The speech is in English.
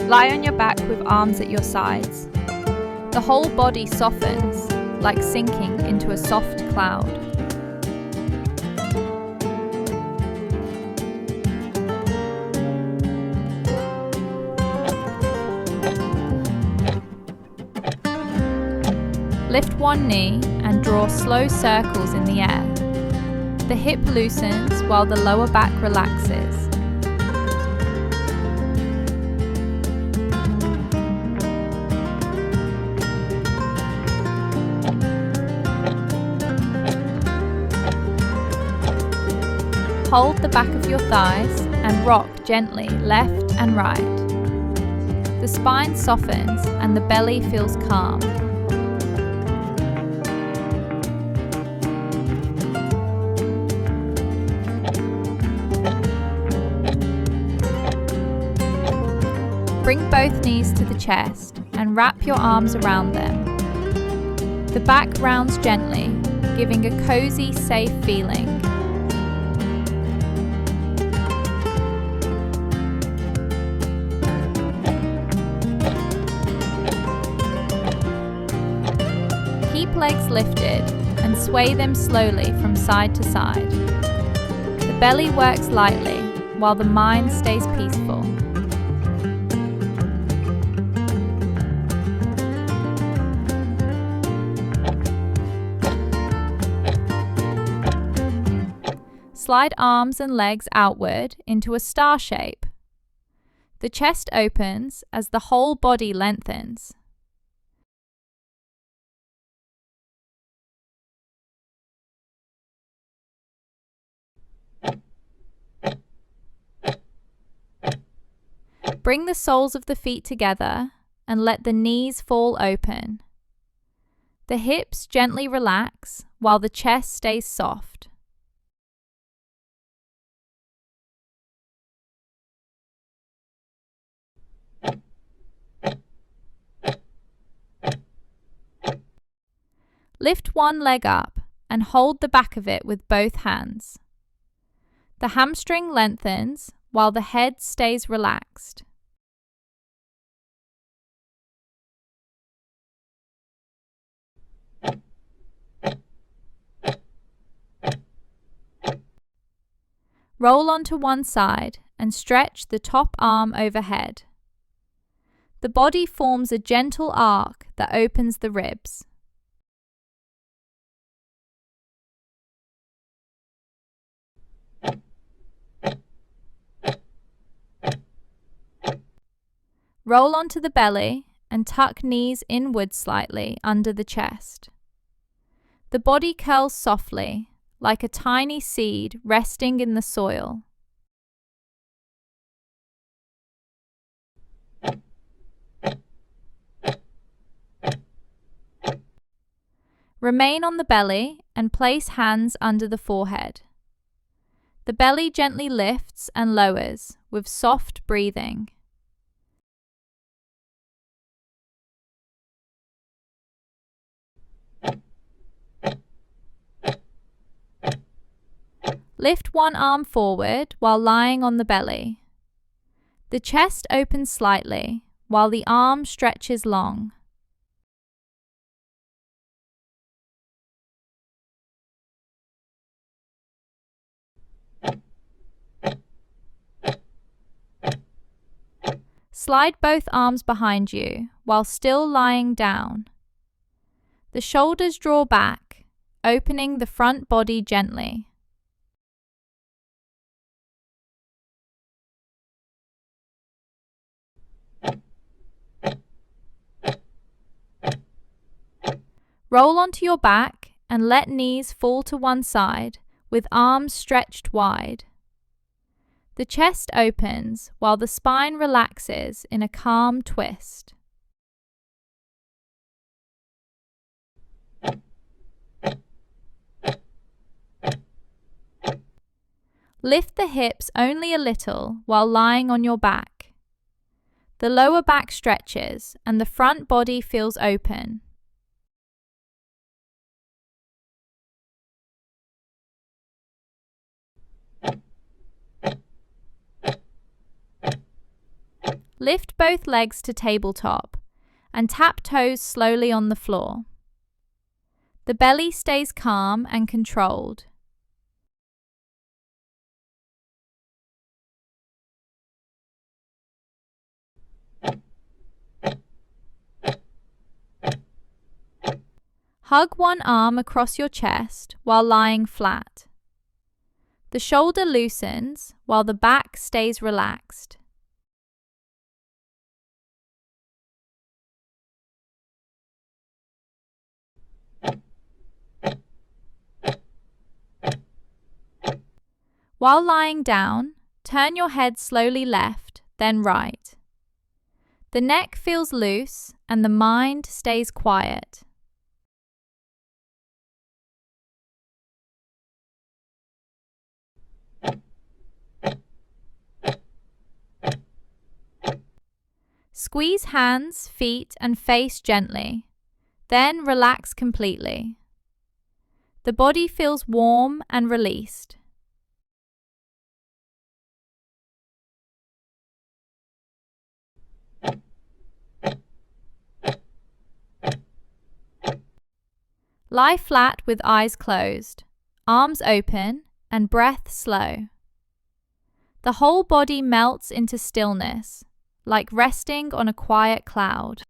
Lie on your back with arms at your sides. The whole body softens, like sinking into a soft cloud. Lift one knee and draw slow circles in the air. The hip loosens while the lower back relaxes. Hold the back of your thighs and rock gently left and right. The spine softens and the belly feels calm. Bring both knees to the chest and wrap your arms around them. The back rounds gently, giving a cozy, safe feeling. Keep legs lifted and sway them slowly from side to side. The belly works lightly while the mind stays peaceful. Slide arms and legs outward into a star shape. The chest opens as the whole body lengthens. Bring the soles of the feet together and let the knees fall open. The hips gently relax while the chest stays soft. Lift one leg up and hold the back of it with both hands. The hamstring lengthens while the head stays relaxed. Roll onto one side and stretch the top arm overhead. The body forms a gentle arc that opens the ribs. Roll onto the belly and tuck knees inward slightly under the chest. The body curls softly, like a tiny seed resting in the soil. Remain on the belly and place hands under the forehead. The belly gently lifts and lowers with soft breathing. Lift one arm forward while lying on the belly. The chest opens slightly while the arm stretches long. Slide both arms behind you while still lying down. The shoulders draw back, opening the front body gently. Roll onto your back and let knees fall to one side with arms stretched wide. The chest opens while the spine relaxes in a calm twist. Lift the hips only a little while lying on your back. The lower back stretches and the front body feels open. Lift both legs to tabletop and tap toes slowly on the floor. The belly stays calm and controlled. Hug one arm across your chest while lying flat. The shoulder loosens while the back stays relaxed. While lying down, turn your head slowly left, then right. The neck feels loose and the mind stays quiet. Squeeze hands, feet, and face gently, then relax completely. The body feels warm and released. Lie flat with eyes closed, arms open, and breath slow. The whole body melts into stillness, like resting on a quiet cloud.